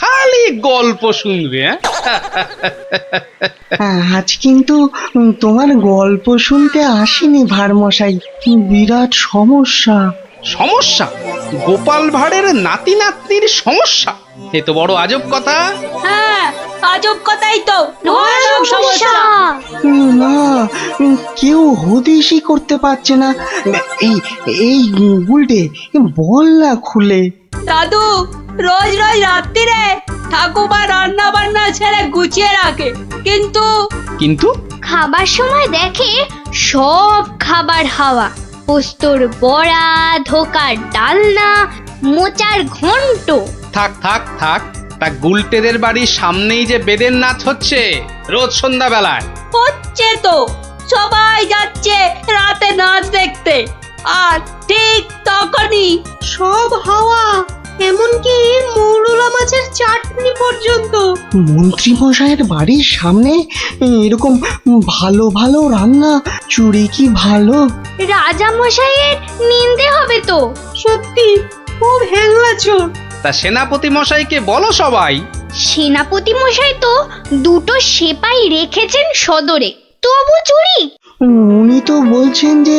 খালি গল্প শুনবে। আজ কিন্তু তোমার গল্প শুনতে আসেনি ভাঁড়মশাই, বিরাট সমস্যা। সমস্যা? গোপাল ভাঁড়ের নাতি নাতনির সমস্যা? এ তো বড় আজব কথা। হ্যাঁ, আজব কথাই তো। তোমার সব সমস্যা। না, কেউ হদিশই করতে পারছে না। এই এই গুলটে, বল না খুলে। দাদু রোজ রোজ রাত্রিরে ঠাকুমা রান্না বান্না ছেড়ে গুছিয়ে রাখে, কিন্তু কিন্তু খাবার সময় দেখে সব খাবার হাওয়া, পোস্তর বড়া, ধোকার ডালনা, মোচার ঘন্ট। থাক থাক থাক, তা গুলটেদের বাড়ির সামনেই যে বেদের নাচ হচ্ছে রোজ সন্ধ্যাবেলায়। হচ্ছে তো, সবাই যাচ্ছে রাতে নাচ দেখতে, আর ঠিক তখনই সব হাওয়া, এমনকি মৌরলা মাছের চাটনি পর্যন্ত। মন্ত্রী মশাইয়ের বাড়ির সামনে এরকম ভালো ভালো রান্না, চুরি কি ভালো? রাজা মশাইয়ের নিন্দে হবে তো। সত্যি খুব হ্যাংলা চোর। তা সেনাপতি মশাইকে বলো সবাই। সেনাপতি মশাই তো দুটো সেপাই রেখেছেন সদরে, তবু চুরি। উনি তো বলছেন যে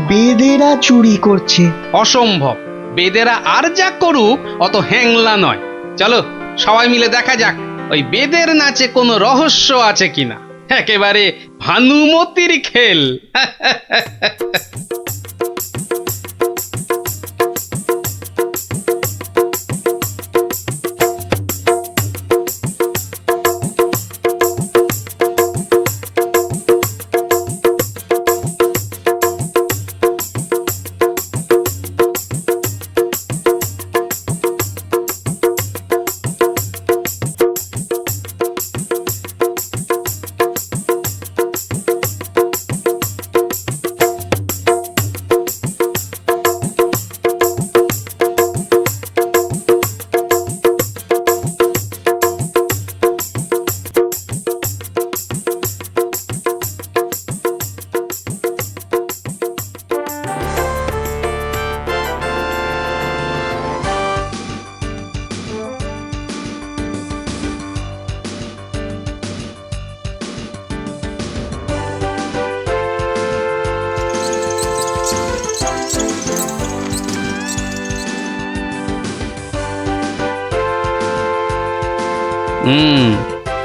বেদেরা চুরি করছে। অসম্ভব, বেদেরা আর যা করুক অত হ্যাংলা নয়। চলো সবাই মিলে দেখা যাক ওই বেদের নাচে কোনো রহস্য আছে কিনা। একেবারে ভানুমতির খেল।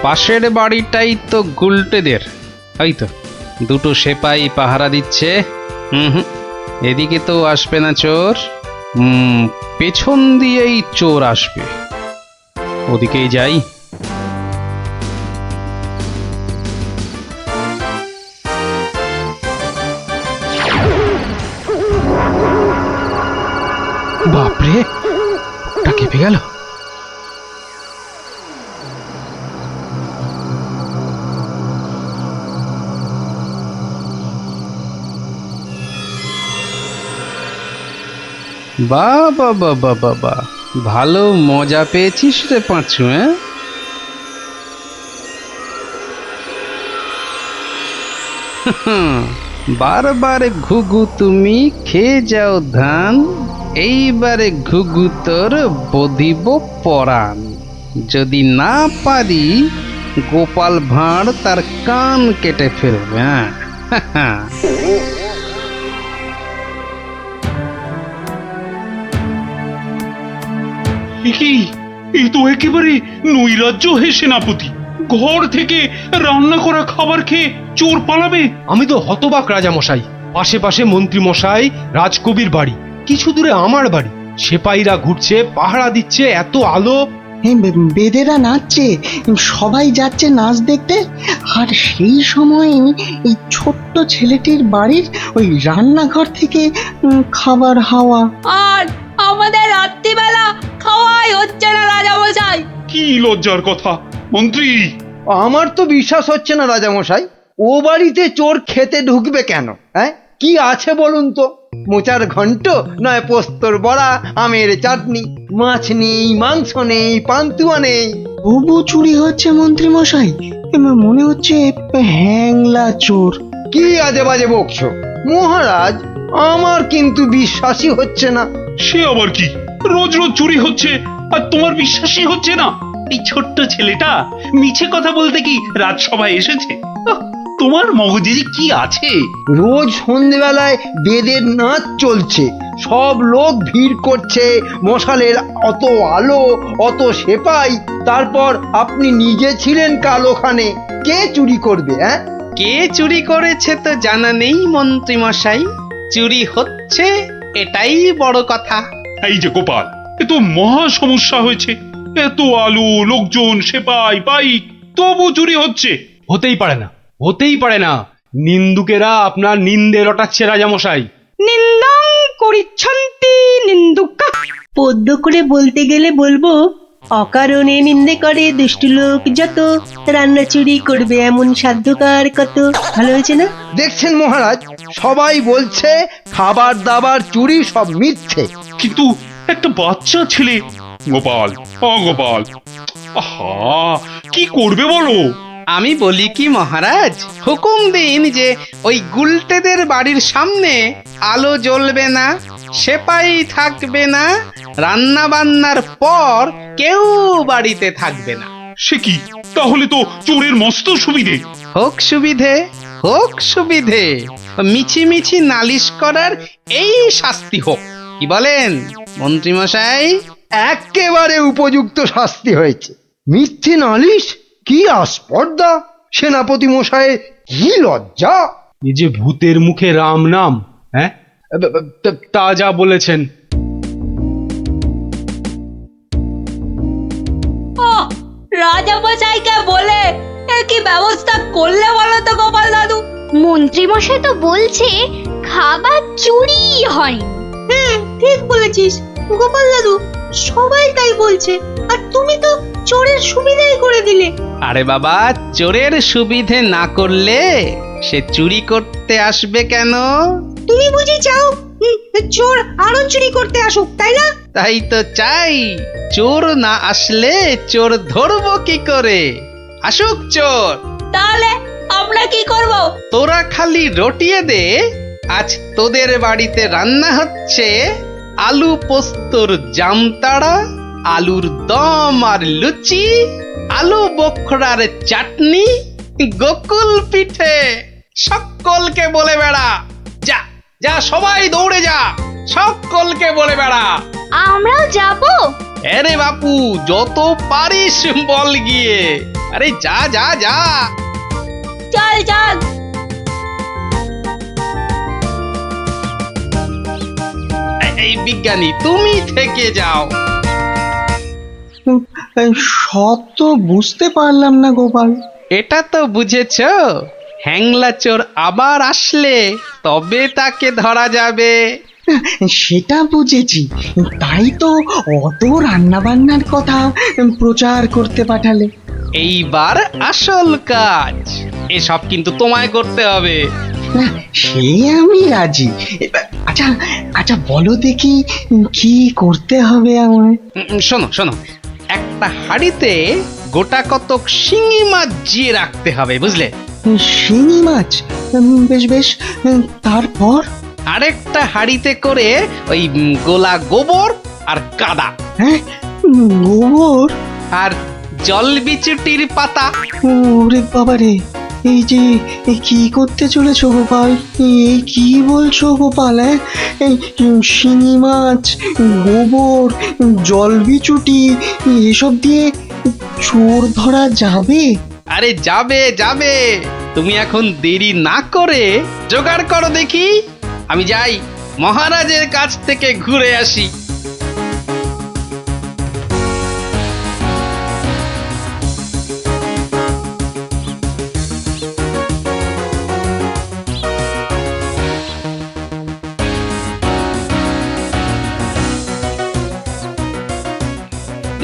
পাশের বাড়িটাই তো গুলটেদের। ওই তো দুটো সেপাই পাহারা দিচ্ছে। এদিকে তো আসবে না চোর। পেছন দিয়েই চোর আসবে, ওদিকেই যাই। বাপরে, ওটা কেঁপে গেল। বাবা বাবা বাবা, ভালো মজা পেয়েছিস রে পাঁচু। বারবার ঘুঘু তুমি খেয়ে যাও ধান, এইবারে ঘুঘু তোর বধিব পরাণ। যদি না পারি গোপাল ভাঁড় তার কান কেটে ফেলবে। হ্যাঁ, কি, এই তো একেবারে নৈরাজ্য হে সেনাপতি। ঘর থেকে রান্না করা খাবার খেয়ে চোর পালাবে? আমি তো হতবাক রাজামশাই। পাশে পাশে মন্ত্রী মশাই, রাজকবির বাড়ি, কিছু দূরে আমার বাড়ি। সেপাইরা ঘুরছে, পাহারা দিচ্ছে, এত আলো। বেদেরা নাচছে, সবাই যাচ্ছে নাচ দেখতে। আর সেই সময় এই ছোট্ট ছেলেটির বাড়ির ওই রান্নাঘর থেকে খাবার হাওয়া। আর আমাদের রাত্রিবেলা খাওয়াই হচ্ছে না রাজামশাই। কি লজ্জার কথা মন্ত্রী। আমার তো বিশ্বাস হচ্ছে না রাজামশাই, ও বাড়িতে চোর খেতে ঢুকবে কেন? হ্যাঁ, কি আছে বলুন তো? মোচার ঘন্ট নয় পোস্তর বড়া, আমের চাটনি, মাছ নেই, মাংস নেই, পান্তুয়া নেই। তবু চুরি হচ্ছে মন্ত্রী মশাই, মনে হচ্ছে হ্যাংলা চোর। কি আজে বাজে বকছো মহারাজ, আমার কিন্তু বিশ্বাসই হচ্ছে না। সে আবার কি? রোজ রোজ চুরি হচ্ছে, আর তোমার বিশ্বাসই হচ্ছে না? এই ছোট্ট ছেলেটা মিছে কথা বলতে কি রাজসভায় এসেছে? আহ, তোমার মগজে যে কি আছে! রোজ সন্ধেবেলায় বেদের নাচ চলছে, সব লোক ভিড় করছে, মশালের অত আলো, অত সেপাই, তারপর আপনি নিজে ছিলেন কাল ওখানে। কে চুরি করবে? হ্যাঁ, কে চুরি করেছে তো জানা নেই মন্ত্রী মশাই, চুরি হচ্ছে এটাই বড় কথা। এই যে গোপাল, এ তো মহা সমস্যা হয়েছে। এত আলো, লোকজন, সেপাই, বাইক, তবু চুরি হচ্ছে। হতেই পারে না, হতেই পারে না। নিন্দুকেরা আপনার নিন্দে রটাচ্ছে রাজামশাই। নিন্দং করিচ্ছন্তি নিন্দুকা। পদ্য করে বলতে গেলে বলবো, অকারণে নিন্দে করে দুষ্টু লোক যত, রান্না চুরি করবে এমন সাধ্যকার কত। ভালো হয়েছে না? দেখছেন মহারাজ, সবাই বলছে খাবার দাবার চুরি সব মিথ্যে। কিন্তু একটা বাচ্চা ছেলে। গোপাল, গোপাল, আহা, কি করবে বলো? আমি বলি কি মহারাজ, হুকুম দিন যে ওই গুলটেদের বাড়ির সামনে আলো জ্বলবে না, সেপাই থাকবে না, রান্না বান্নার পর কেউ বাড়িতে থাকবে না। সে কি? তাহলে তো চোরের মস্ত সুবিধে। হোক সুবিধে, হোক সুবিধে, মিছি মিছি নালিশ করার এই শাস্তি হোক। কি বলেন মন্ত্রী মশাই? একেবারে উপযুক্ত শাস্তি হয়েছে। মিথ্যে নালিশ? কি আস্পর্ধা! সেনাপতি মশাইয়ের কি লজ্জা! এই যে ভূতের মুখে রাম নাম, হ্যাঁ, তা যা বলেছেন। রাজামশাইকে বলে কি ব্যবস্থা করলে বলো তো গোপাল দাদু? মন্ত্রী মশাই তো বলছে খাবার চুরি হয়নি। হ্যাঁ, ঠিক বলেছিস গোপাল দাদু, সবাই তাই বলছে, আর তুমি তো চোরের সুবিধাই করে দিলে। আরে বাবা, চোরের সুবিধে না করলে সে চুরি করতে আসবে কেন? তুমি বুঝি চাও চোর আরো চুরি করতে আসুক, তাই না? তাই তো চাই। চোর না আসলে চোর ধরবো কি করে? আসুক চোর। তাহলে আমরা কি করব? তোরা খালি রটিয়ে দে, আজ তোদের বাড়িতে রান্না হচ্ছে আলু পোস্তর জামতাড়া, আলুর দম আর লুচি, আলু বোখরার চাটনি, গোকুল পিঠে। সকলকে বলে বেড়া, যা যা, সবাই দৌড়ে যা, সকলকে বলে বেড়া। আমরাও যাবো? আরে বাপু, যত পারিস বল গিয়ে। আরে যা যা যা। চল চল। এই বিজ্ঞানী, তুমি থেকে যাও। সব তো বুঝতে পারলাম না গোপাল। এটা তো বুঝেছ, হ্যাংলা চোর আবার আসলে তবে তাকে ধরা যাবে। সেটা বুঝেছি, তাই তো অত রান্না বান্নার কথা প্রচার করতে পাঠালে। এইবার আসল কাজ, এসব কিন্তু তোমায় করতে হবে। না, সে আমি রাজি। আচ্ছা আচ্ছা, বলো দেখি কি করতে হবে আমায়। শোনো শোনো, একটা হাঁড়িতে গোটা কতক শিঙি মাছ জিয়ে রাখতে হবে, বুঝলে? শিঙি মাছ? বেশ বেশ, তারপর? আরেকটা হাঁড়িতে করে ওই গোলা গোবর আর কাদা হ্যাঁ, গোবর আর জল বিচুটির পাতা। ওরে বাবারে, এই যে কি করতে চলেছো গোপাল? এই কি বলছো গোপাল? এই শিঙি মাছ, গোবর, জলবিচুটি, এসব দিয়ে চোর ধরা যাবে? আরে যাবে যাবে, তুমি এখন দেরি না করে জোগাড় করো দেখি। আমি যাই, মহারাজের কাছ থেকে ঘুরে আসি।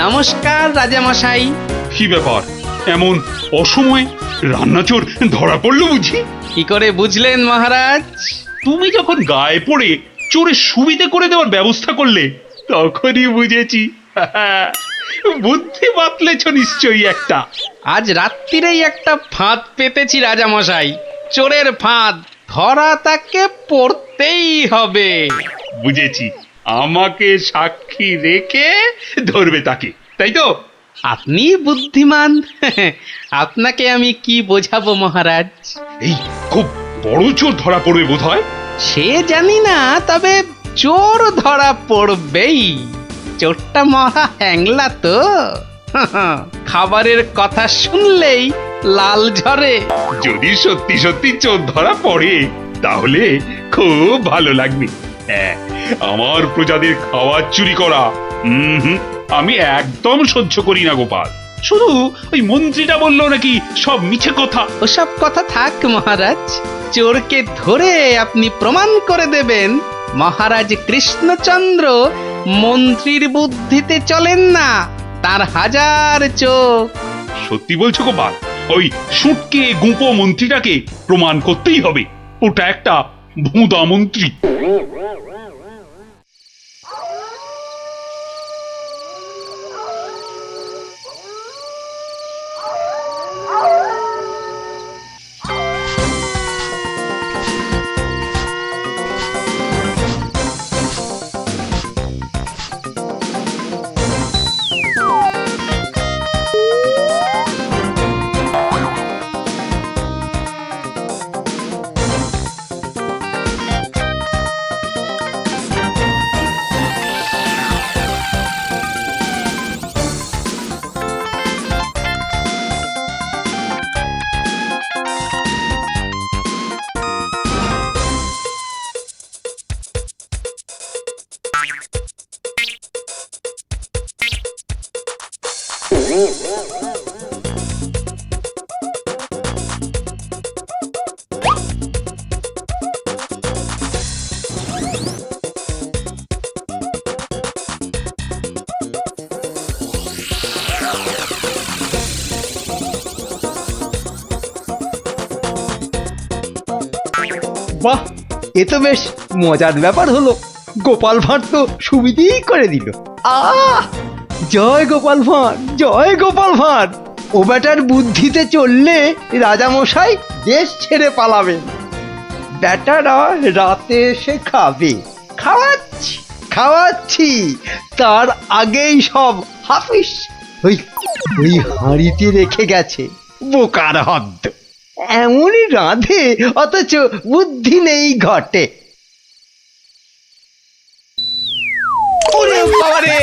নমস্কার রাজামশাই। কি ব্যাপার, এমন অসময়ে রান্নাচোর ধরা পড়লো বুঝি? কি করে বুঝলেন মহারাজ? তুমি যখন গায়ে পড়ে চোরের সুবিধে করে দেওয়ার ব্যবস্থা করলে, তখনই বুঝেছি। বুদ্ধি বাতলেছ নিশ্চয়ই একটা। আজ রাত্রিরেই একটা ফাঁদ পেতেছি রাজামশাই, চোরের ফাঁদ। ধরা তাকে পড়তেই হবে। বুঝেছি, আমাকে সাক্ষী রেখে ধরবে তাকে, তাই তো? আপনি বুদ্ধিমান। আপনাকে আমি কি বোঝাবো মহারাজ? এই খুব বড় চোর ধরা পড়বে বোধ হয়। সে জানি না, তবে চোর ধরা পড়বেই। চোরটা মহা হ্যাংলা তো। খাবারের কথা শুনলেই লাল ঝরে। যদি সত্যি সত্যি চোর ধরা পড়ে তাহলে খুব ভালো লাগবে। হ্যাঁ, আমার প্রজাদের খাবার চুরি করা আমি একদম সহ্য করি না গোপাল। শুধু ওই মন্ত্রীটা বললো নাকি সব মিছে কথা। ওসব কথা থাক মহারাজ, চোরকে ধরে আপনি প্রমাণ করে দেবেন মহারাজ কৃষ্ণচন্দ্র মন্ত্রীর বুদ্ধিতে চলেন না, তার হাজার চোখ। সত্যি বলছো গোপাল? ওই সুটকে গুঁপো মন্ত্রীটাকে প্রমাণ করতেই হবে ওটা একটা ভুঁদা মন্ত্রী। বাহ, এ তো বেশ মজার ব্যাপার হলো। গোপাল ভাঁড় তো সুবিধেই করে দিল। আহ, জয় গোপাল ভাঁড়, জয় গোপাল ভাঁড়। ও বেটার বুদ্ধিতে চললে রাজামশাই দেশ ছেড়ে পালাবেন। বেটারা রাতে এসে খাবে। খাওয়াচ্ছি খাওয়াচ্ছি, তার আগেই সব হাফিস ওই ওই হাঁড়িতে রেখে গেছে। বোকার হদ্দ, এমনই রাঁধে অথচ বুদ্ধি নেই ঘটে। ওরে বাবারে,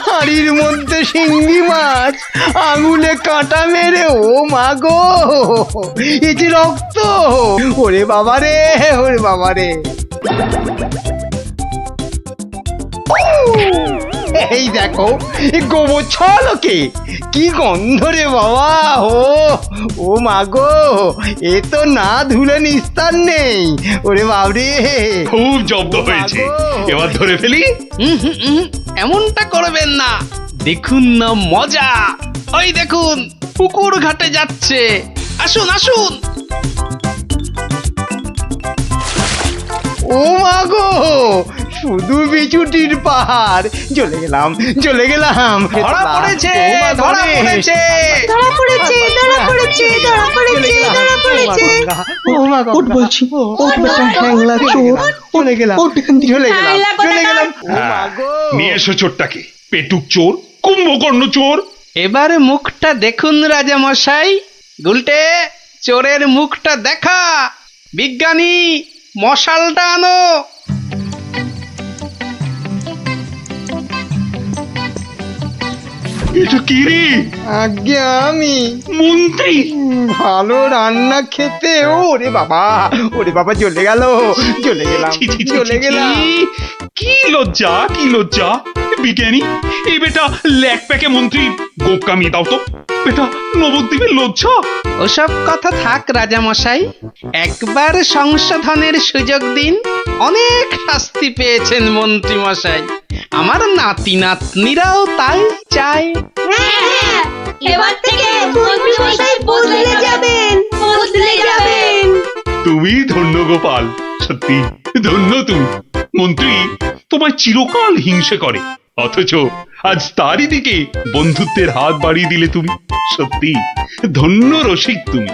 হাঁড়ির মধ্যে শিঙ্গি মাছ, আঙুলে কাঁটা মেরে, ও মা গো, এ যে রক্ত! ওরে বাবারে, ওরে বাবারে! এই দেখো, গোবর ছলকে কি গন্ধ রে বাবা! ও মা গো, এ তো না ধুলে নিস্তার নেই। ওরে বাবরে, খুব জব্দ হয়েছে, এবার ধরে ফেলি। এমনটা করবেন না, দেখুন না মজা। ওই দেখুন, পুকুর ঘাটে যাচ্ছে। আসুন আসুন। ও মা গো, শুধু বিচুটির পাহাড়। চলে গেলাম, চলে গেলাম। ধরা পড়েছে, ও মা গো ধরা রে। পড়েছে। ধরা পড়েছে, ধরা পড়েছে, ধরা পড়েছে, ধরা পড়েছে। ও মা গো, ওঠ বলছি, ওঠ বেটা হ্যাংলা চোর। চলে গেলাম, ওঠ এখান থেকে। চলে গেলাম, হ্যাংলা চলে কোথাকার? গেলাম। ও মা গো। নিয়ে এসো চোরটাকে, পেটুক চোর, কুম্ভকর্ণ চোর। এবারে মুখটা দেখুন রাজা মশাই। গুলটে, চোরের মুখটা দেখা। বিজ্ঞানী, মশালটা আনো। এটা কি রে? আজ্ঞে আমি মন্ত্রী? ভালো রান্না খেতে। ওরে বাবা, ওরে বাবা, চলে গেল, চলে গেলাম, ছি, ছি, ছি, চলে ছি, গেলাম। কি লজ্জা, কি লজ্জা! বিজ্ঞানী, এই বেটা ল্যাক প্যাকে মন্ত্রী গোপ কামিয়ে দাও তো। বেটা নবদ্বীপের লজ্জা। ওসব কথা থাক রাজা মশাই, একবার সংশোধনের সুযোগ দিন। অনেক শাস্তি পেয়েছেন মন্ত্রী মশাই, আমার নাতি নাতনিরাও তাই চায়। হ্যাঁ, এবার থেকে মন্ত্রীমশাই বদলে যাবেন, বদলে যাবেন। তুমি ধন্য গোপাল, সত্যি ধন্য তুমি। মন্ত্রী তোমায় চিরকাল হিংসে করে, অথচ আজ তারই দিকে বন্ধুত্বের হাত বাড়িয়ে দিলে তুমি। সত্যি ধন্য রসিক তুমি।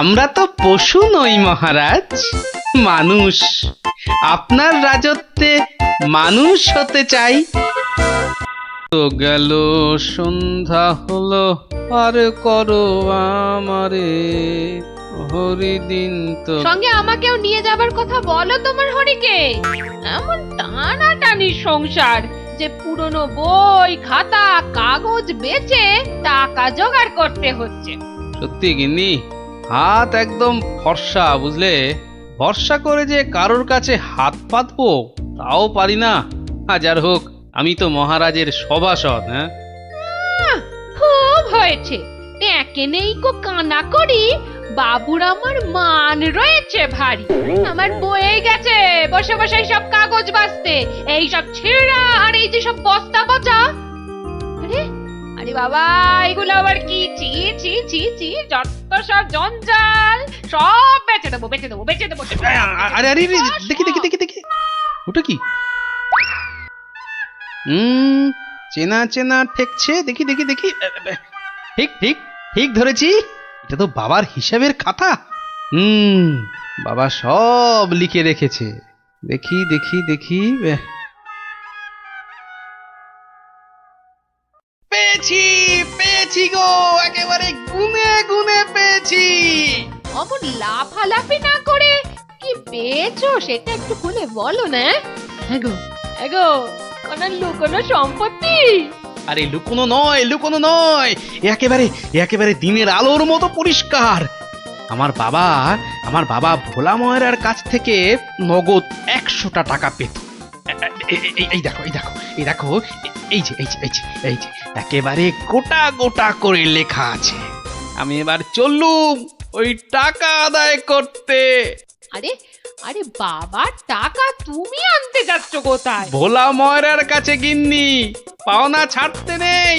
আমরা তো পশু নই মহারাজ, মানুষ। আপনার রাজত্বে মানুষ হতে চাই। তো গেল সন্ধ্যা হলো, আর করো আমারে হরিদিন তো। সঙ্গে আমাকেও নিয়ে যাবার কথা বলো তোমার হরিকে। এমন টানাটানি সংসার যে পুরনো বই খাতা কাগজ বেচে টাকা জোগাড় করতে হচ্ছে। সত্যি গিন্নি, হাত একদম ফর্সা, বুঝলে? ভরসা করে যে কারোর কাছে হাত পাতবো তাও পারি না। হাজার হোক আমি তো মহারাজের সভাসদ। হ্যাঁ, খুব হয়েছে। একে নেই কো কানা করি, বাবুর আমার মান রয়েছে ভারী। আমার বয়ে গেছে বসে বসে সব কাগজ বাঁচতে, এই সব ছেঁড়া আর এই যে সব বস্তা বাজা। আরে আরে বাবা, এগুলো আবার কি? ছি ছি ছি ছি, যত সব জঞ্জাল, সব বেচে দেবো বেচে দেবো বেচে দেবো। আরে আরে আরে, দেখি দেখি দেখি দেখি, ওটা কি? চেনা চেনা ঠেকছে, দেখি দেখি দেখি। ঠিক ঠিক ঠিক ধরেছি, এটা তো বাবার হিসাবের খাতা। বাবা সব লিখে রেখেছে। দেখি দেখি দেখি, পেয়েছি পেয়েছি গো, একেবারে গুনে গুনে পেয়েছি। অমন লাফালাফি না করে কি পেয়েছো সেটা একটু খুলে বলো না। এগো এগো, কোন লুকোনো সম্পত্তি? আরে লুকোনো নয়, লুকোনো নয়, একেবারে একেবারে দিনের আলোর মতো পরিষ্কার। আমার বাবা ভোলা ময়রার কাছ থেকে নগদ 100টা টাকা পেত। এই দেখো এই দেখো এই দেখো, এই যে এই যে এই যে এই যে একেবারে গোটা গোটা করে লেখা আছে। আমি এবার চললুম ওই টাকা আদায় করতে। আরে আরে বাবা, টাকা তুমি আনতে যাচ্ছ কোথায়? ভোলা ময়রার কাছে গিন্নি। পাওনা ছাড়তে নেই,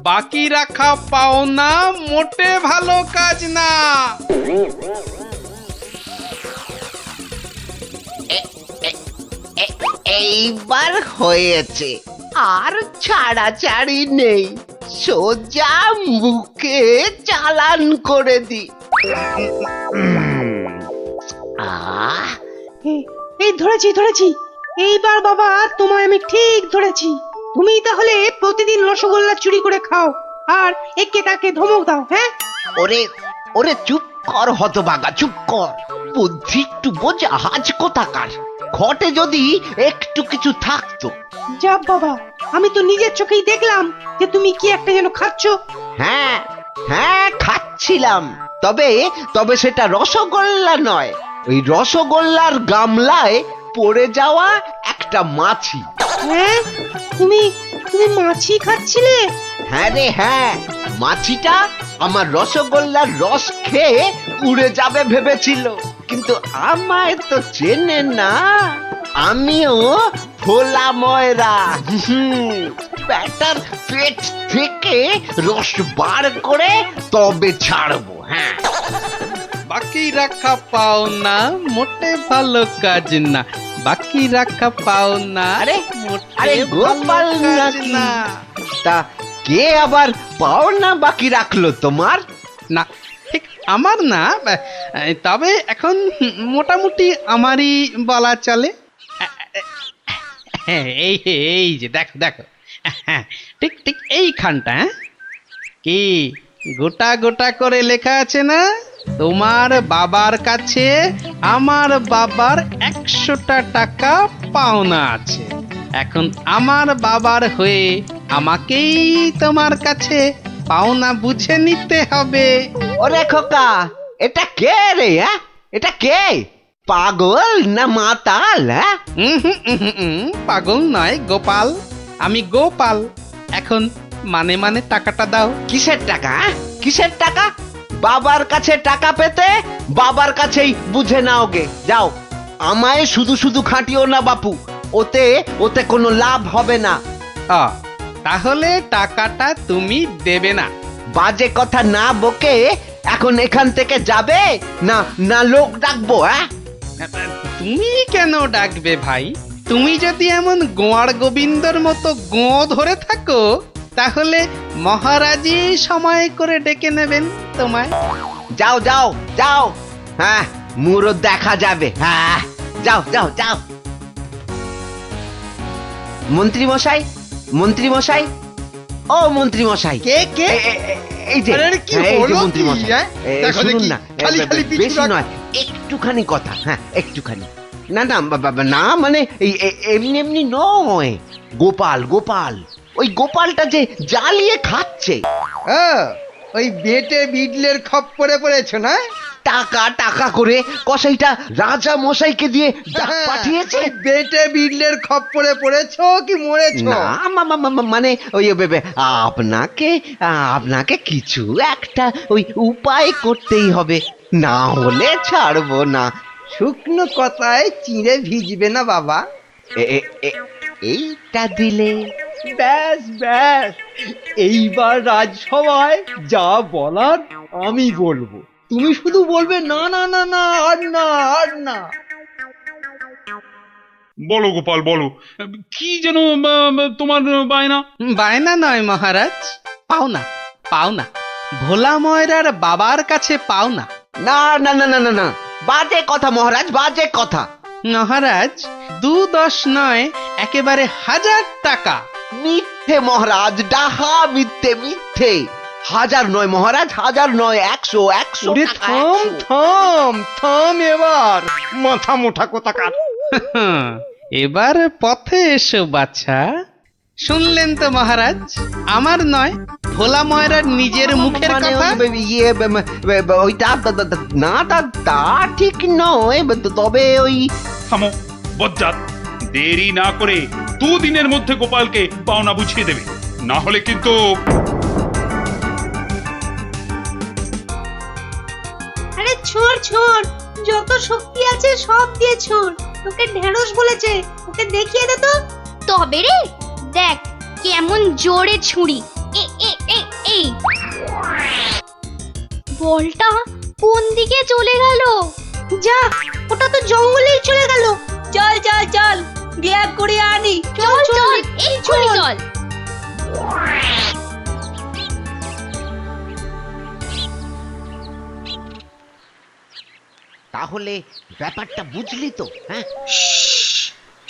বাকি রাখা পাওনা মোটে ভালো কাজ না। এইবার হয়েছে, আর ছাড়াছাড়ি নেই, সোজা মুখে চালান করে দি। আহ, এই ধরেছি ধরেছি, এইবার বাবা তোমায় আমি ঠিক ধরেছি। তুমি তাহলে প্রতিদিন রসগোল্লা চুরি করে খাও আর একে তাকে ধমক দাও। হ্যাঁ, ওরে ওরে চুপ কর হতভাগা, চুপ কর। বুদ্ধি একটু বোঝা, হাজ কোথাকার। ঘটে যদি একটু কিছু থাকতো। যা বাবা, আমি তো নিজের চোখেই দেখলাম যে তুমি কি একটা যেন খাচ্ছ। হ্যাঁ হ্যাঁ, খাচ্ছিলাম। তবে তবে সেটা রসগোল্লা নয়, ওই রসগোল্লার গামলায় পড়ে যাওয়া একটা মাছি। হ্যাঁ, তুমি তুমি মাছি খাচ্ছিলে? হ্যাঁ রে হ্যাঁ, মাছিটা আমার রসগোল্লার রস খেয়ে উড়ে যাবে ভেবেছিল, কিন্তু আমায় তো চেনে না। আমিও ভোলা ময়রা। ব্যাটার পেট থেকে রস বার করে তবে ছাড়বো। হ্যাঁ, বাকি রাখা পাওনা মোটে ভালো কাজ না। বাকি রাখা পাওনা আরে মোটে আরে গোপাল ভালো কাজ নাকি? না। তা কে আবার পাওনা বাকি রাখলো তোমার? না, ঠিক আমার না, তবে এখন মোটামুটি আমারই বলা চলে। এই এই যে দেখো দেখো, ঠিক ঠিক এইখানটা। কি গোটা গোটা করে লেখা আছে না? তোমার বাবার কাছে আমার বাবার 100টা টাকা পাওনা আছে। এখন আমার বাবার হয়ে আমাকেই তোমার কাছে পাওনা বুঝে নিতে হবে। ওরে খোকা, এটা কে রে? হ্যাঁ, এটা কে? পাগল না মাতাল? হ্যাঁ, পাগল নয় গোপাল, আমি গোপাল। এখন মানে মানে টাকাটা দাও। কিসের টাকা? কিসের টাকা? বাবার কাছে টাকা পেতে বাবার কাছেই বুঝে নাও গে। যাও, আমায় শুধু শুধু খাটিও না বাপু, ওতে ওতে কোনো লাভ হবে না। তাহলে টাকাটা তুমি দেবে না? বাজে কথা না বকে এখন এখান থেকে যাবে না না লোক ডাকবো? হ্যাঁ, তুমি কেন ডাকবে ভাই? তুমি যদি এমন গোয়ার গোবিন্দর মতো গো ধরে থাকো তাহলে মহারাজই সময় করে ডেকে নেবেন তোমায়। যাও যাও যাও। হ্যাঁ, মুরো দেখা যাবে। হ্যাঁ, যাও যাও যাও। মন্ত্রী মশাই, মন্ত্রী মশাই, ও মন্ত্রী মশাই, কে কে এই যে আরে, কি এই যে হলো মন্ত্রী কি, মশাই, হ্যাঁ? দেখো শুনুন দেখি, না, খালি খালি পিছু বেশি রাখ। নয়, একটুখানি কথা, হ্যাঁ একটুখানি। না না না, মানে এমনি এমনি নয়, গোপাল গোপাল, ওই গোপালটা যে জ্বালিয়ে খাচ্ছে। ওই বেটে বিডলের খপ্পরে পড়েছো না? টাকা টাকা করে কসাইটা রাজা মশাইকে দিয়ে ডাক পাঠিয়েছে। ওই বেটে বিডলের খপ্পরে পড়েছো কি মরেছো? না মানে ওই আপনাকে আপনাকে কিছু একটা ওই উপায় করতেই হবে, না হলে ছাড়বো না। শুকনো কথায় চিঁড়ে ভিজবে না বাবা। এইটা দিলে ব্যাস ব্যাস, এইবার রাজসভায় যা বলার আমি বলবো, তুমি শুধু বলবে না না না না, আর না আর না। বলো গোপাল বলো, কি যেন তোমার বায়না? বায়না নয় মহারাজ, পাওনা পাওনা, ভোলা ময়রার বাবার কাছে পাওনা। না না না না না না, বাজে কথা মহারাজ, বাজে কথা। মহারাজ 2-10 নয়, একেবারে 1000 টাকা। মিথ্যে মহারাজ, ডাহা মিথ্যে মিথ্যে। 1000 নয় মহারাজ, 1000 নয়, 100 100 ওরে টাকা, থাম 100। থাম থাম, এবার মাথা মোটা কোথাকার। এবার পথে এসো বাছা। শুনলেন তো মহারাজ, আমার নয়, ভোলা ময়রার নিজের মুখের মানে কথা। ওইটা না, তা ঠিক নয়, তবে ওই থামো বজ্জাত, দেরি না করে 2 দিনের মধ্যে গোপালকে পাওনা বুঝিয়ে দেবে, না হলে কিন্তু আরে ছোড় ছোড়, যত শক্তি আছে সব দিয়ে ছোড়। তোকে ঢেঁড়স বলেছে, ওকে দেখিয়ে দে তো। তবে রে, দেখ কেমন জোরে ছুরি। এই বলটা কোন দিকে চলে গেল? যা, ওটা তো জঙ্গলেই চলে গেল। চল চল চল, ব্যাগ করে আনি। চল চল, এক্ষুনি চল। তাহলে ব্যাপারটা বুঝলি তো? হ্যাঁ,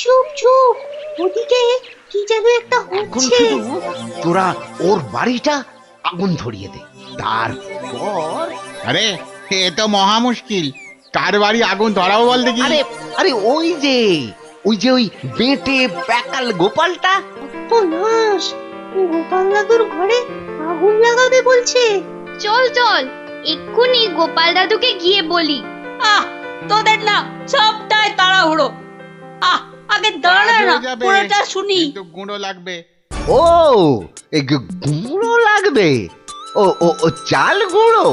চুপ চুপ, ওদিকে কি যেন একটা এখন হচ্ছে। শুধু তোরা ওর বাড়িটা আগুন ধরিয়ে দে, তারপর আরে এ তো মহা মুশকিল, কার বাড়ি আগুন ধরাবো বল দেখি। আরে আরে ওই যে ওই বেটে প্যাকাল গোপালটা। তো নাশ, গোপাল দাদুর ঘরে আগুন লাগাবে বলছে। চল চল, এক্ষুনি গোপাল দাদুকে গিয়ে বলি। তোদের না সবটাই তাড়াহুড়ো। আগে দাঁড়া না, যাবে, পুরোটা শুনি। কিন্তু গুঁড়ো লাগবে। ও এই গুঁড়ো লাগবে? ও চাল গুঁড়ো?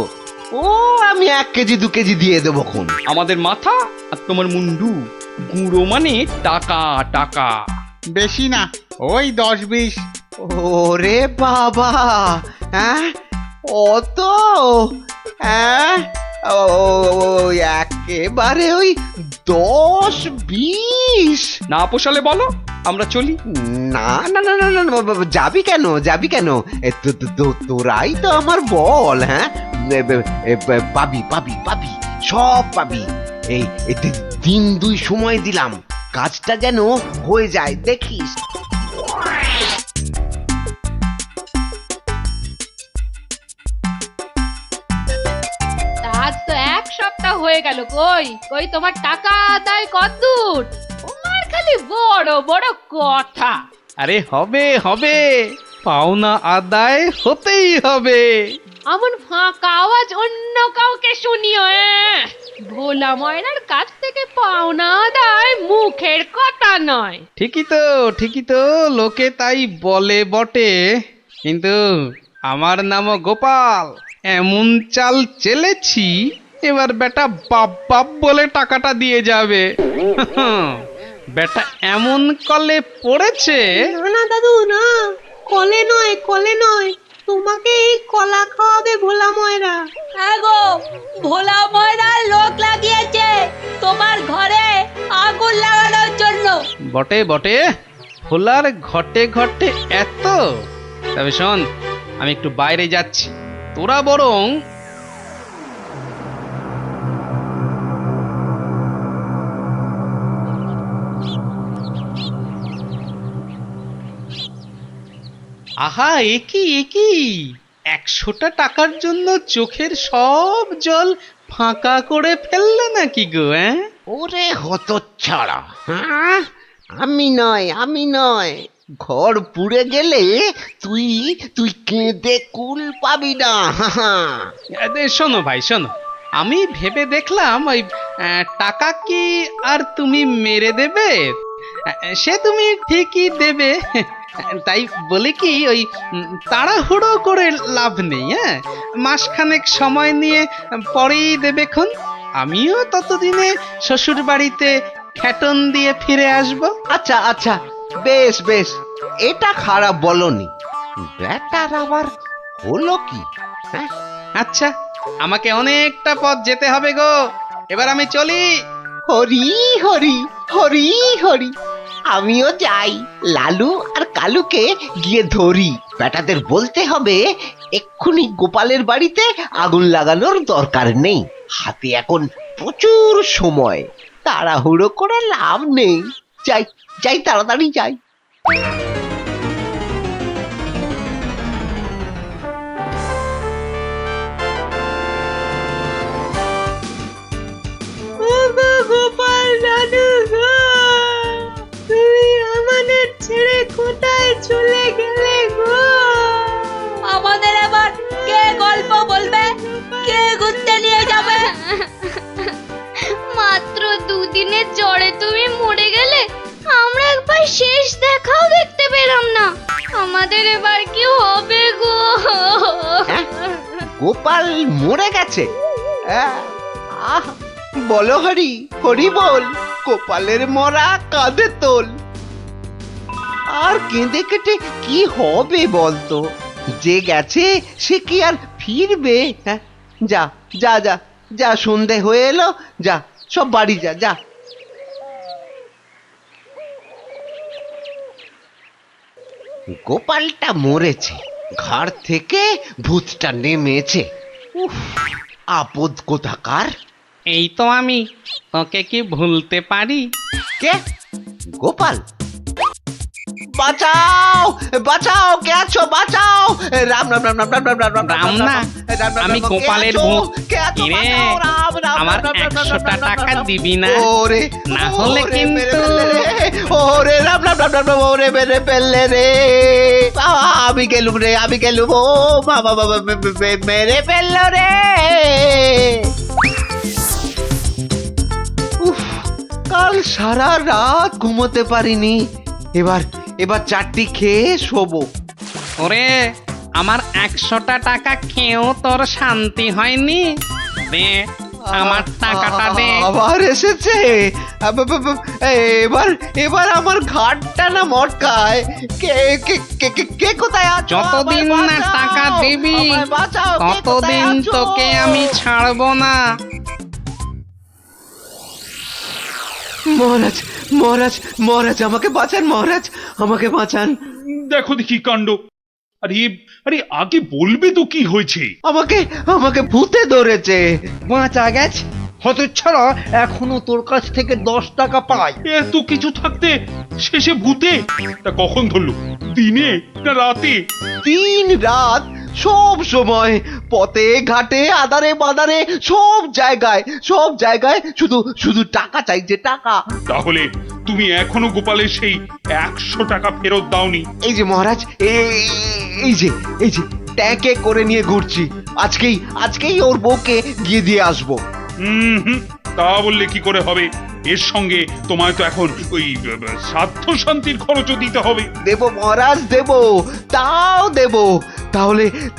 ও আমি 1 কেজি 2 কেজি দিয়ে দেবো খন। আমাদের মাথা আর তোমার মুন্ডু, গুঁড়ো মানে টাকা টাকা। বেশি না, ওই 10-20। ওরে বাবা, হ্যাঁ অত? হ্যাঁ, একেবারে ওই 10-20? না পোষালে বলো, আমরা চলি। না না না না না, যাবি কেন যাবি কেন? তোরাই তো আমার বল, হ্যাঁ পাবি পাবি পাবি, সব পাবি। এই 1-2 সময় দিলাম, কাজটা যেন হয়ে যায়, দেখিস। আজ তো 1 সপ্তাহ হয়ে গেল, কই কই তোমার টাকা আদায় কতদূর? তোমার খালি বড় বড় কথা। আরে হবে হবে, পাওনা আদায় হতেই হবে। এমন ফাঁকা আওয়াজ অন্য কাউকে শুনিও। ভোলা ময়নার কাছ থেকে পাওনা আদায় মুখের কথা নয়। ঠিকই তো, লোকে তাই বলে বটে, কিন্তু আমার নামও গোপাল। এমন চাল চেলেছি, এবার বেটা বাপ বাপ বলে টাকাটা দিয়ে যাবে। বেটা এমন কলে পড়েছে। না না দাদু না, কলে নয় কলে নয়, তোমাকে এই কলা খাওয়াবে ভোলা ময়রা। হ্যাঁ গো, ভোলা ময়রা লোক লাগিয়েছে তোমার ঘরে আগুন লাগানোর জন্য। বটে বটে, ভোলার ঘটে ঘটে এত। তবে শোন, আমি একটু বাইরে যাচ্ছি, তোরা বরং আহা, একি একি 100টা টাকার জন্য চোখের সব জল ফাঁকা করে ফেললে নাকি গো? ওরে হতচ্ছাড়া, হ্যাঁ? আমি নয় ঘর পুড়ে গেলে তুই তুই কেঁদে কুল পাবি না। শোনো ভাই শোনো, আমি ভেবে দেখলাম ওই টাকা কি আর তুমি মেরে দেবে? সে তুমি ঠিকই দেবে, তাই বলে কি ওই তাড়াহুড়ো করে লাভ নেই। মাসখানেক সময় নিয়ে পরেই দেবেক্ষণ। আমিও ততদিনে শ্বশুর বাড়িতে খ্যাটন দিয়ে ফিরে আসব। আচ্ছা আচ্ছা, বেশ বেশ, এটা খারাপ বলনি। ব্যাটার আবার হলো কি? হ্যাঁ, আচ্ছা, আমাকে অনেকটা পথ যেতে হবে গো, এবার আমি চলি। হরি হরি হরি হরি, আমিও যাই। লালু আর কালুকে গিয়ে ধরি। বেটাদের বলতে হবে এক্ষুনি গোপালের বাড়িতে আগুন লাগানোর দরকার নেই, হাতে এখন প্রচুর সময়, তাড়াহুড়ো করে লাভ নেই। যাই যাই, তাড়াতাড়ি যাই। গোপাল দাদু গো, তুমি আমাদের ছেড়ে কোথায় চলে গেলে গো? আমাদের আবার কে গল্প বলবে, কে ঘুরতে নিয়ে যাবে? মাত্র দুদিনের জ্বরে তুমি মরে গেলে, আমরা একবার শেষ দেখাও দেখতে পেলাম না। আমাদের এবার কি হবে গো? গোপাল মরে গেছে? আহ, বলো হরি হরি বল, গোপালের মরা কাঁধে তোল। আর কেঁদে কেটে কি হবে বলতো? যে গেছে সে কি আর ফিরবে? হ্যাঁ, যা যা যা যা, সন্ধে হয়ে এলো, যা সব বাড়ি যা যা। গোপালটা মরেছে, ঘাড় থেকে ভূতটা নেমেছে। উফ, আপদ কোথাকার। এই তো আমি, তোকে কি ভুলতে পারি? কে? গোপাল? বাঁচাও বাঁচাও, কে আছো? বাঁচাও! রাম রাম রাম রাম রাম রাম রাম রাম না, আমি গোপালের ভূত। কিরে, আমার 100টা টাকা দিবি না? ওরে, না হলে কিন্তু ওরে রাম রাম রাম রাম, ওরে মেরে ফেললে রে। আমি গেলুম রে, আমি গেলুম। ও বাবা বাবা, মেরে ফেললো রে। উফ, কাল সারা রাত ঘুমোতে পারিনি। এবার চারটি খেয়ে শোবো। ওরে, আমার 100টা টাকা খেয়েও তোর শান্তি হয়নি? দে আমার টাকাটা দে। আবার এসেছে। এবার আমার ঘাটটা না মটকায়। কে কে কে কে কে কোথায় আছো? যতদিন আমায় না বাঁচাও, টাকা দিবি আমায় বাঁচাও, কে কোথায় ততদিন আছো? তোকে আমি ছাড়বো না। মহারাজ মহারাজ মহারাজ, আমাকে বাঁচান মহারাজ, আমাকে বাঁচান। দেখো দেখি কাণ্ড। আরে আরে, আগে বলবে তো কি হয়েছে? আমাকে ভূতে ধরেছে। বাঁচা গেছে হতচ্ছাড়া, এখনো তোর কাছ থেকে 10 টাকা পাই। এত কিছু থাকতে শেষে ভূতে? তা কখন ধরলো? দিনে না রাতে? 3 রাত, সব সময়, পথে ঘাটে আদারে বাদারে, সব জায়গায় শুধু শুধু টাকা চাইছে, টাকা। তাহলে তুমি এখনো গোপালের সেই 100 টাকা ফেরত দাওনি? এই যে মহারাজ, এই যে ট্যাঁকে করে নিয়ে ঘুরছি। আজকেই ওর বউকে গিয়ে দিয়ে আসবো। হুম, তা বললে কি করে হবে? এর সঙ্গে তোমায় তো এখন ওই সাধ্য শান্তির খরচও দিতে হবে। দেব মহারাজ, দেব, তাও দেব।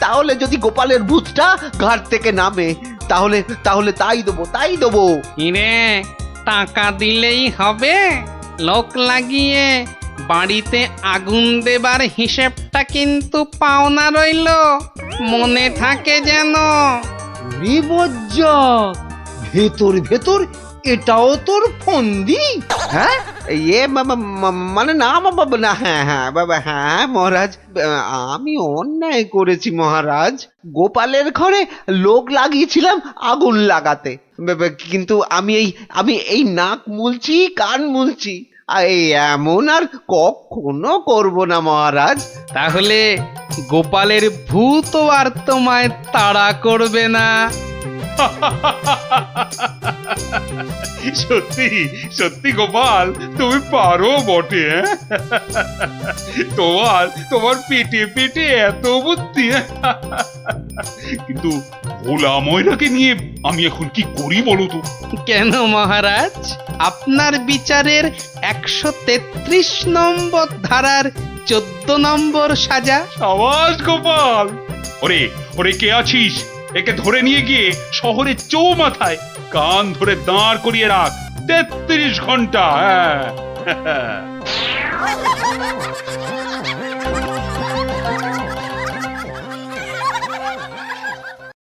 তাহলে যদি গোপালের ভূতটা ঘাট থেকে নামে, তাহলে তাই দেবো। কিরে, টাকা দিলেই হবে? লোক লাগিয়ে বাড়িতে আগুন দেবার হিসেবটা কিন্তু পাওনা রইলো, মনে থাকে যেন। বিপজ্জা, ভেতর এটাও তোর ফন্দি? হ্যাঁ, মানে না বাবা, না, হ্যাঁ বাবা, হ্যাঁ মহারাজ, আমি অন্যায় করেছি মহারাজ। গোপালের ঘরে লোক লাগিয়েছিলাম আগুন লাগাতে, কিন্তু আমি এই নাক মুলছি, কান মুলছি, এই এমন আর কখনো করব না মহারাজ। তাহলে গোপালের ভূত আর তোমায় তাড়া করবে না। সত্যি সত্যি গোপাল, তুমি পারো বটে। তোমার পেটে পেটে এত বুদ্ধি। কিন্তু ভোলা ময়রাকে নিয়ে আমি এখন কি করি বলো তো? কেন মহারাজ, আপনার বিচারের 133 নম্বর ধারার 14 নম্বর সাজা। সাবাস গোপাল। ওরে ওরে, কে আছিস? একে ধরে নিয়ে গিয়ে শহরের চৌমাথায় কান ধরে দাঁড় করিয়ে রাখ 33 ঘন্টা। হ্যাঁ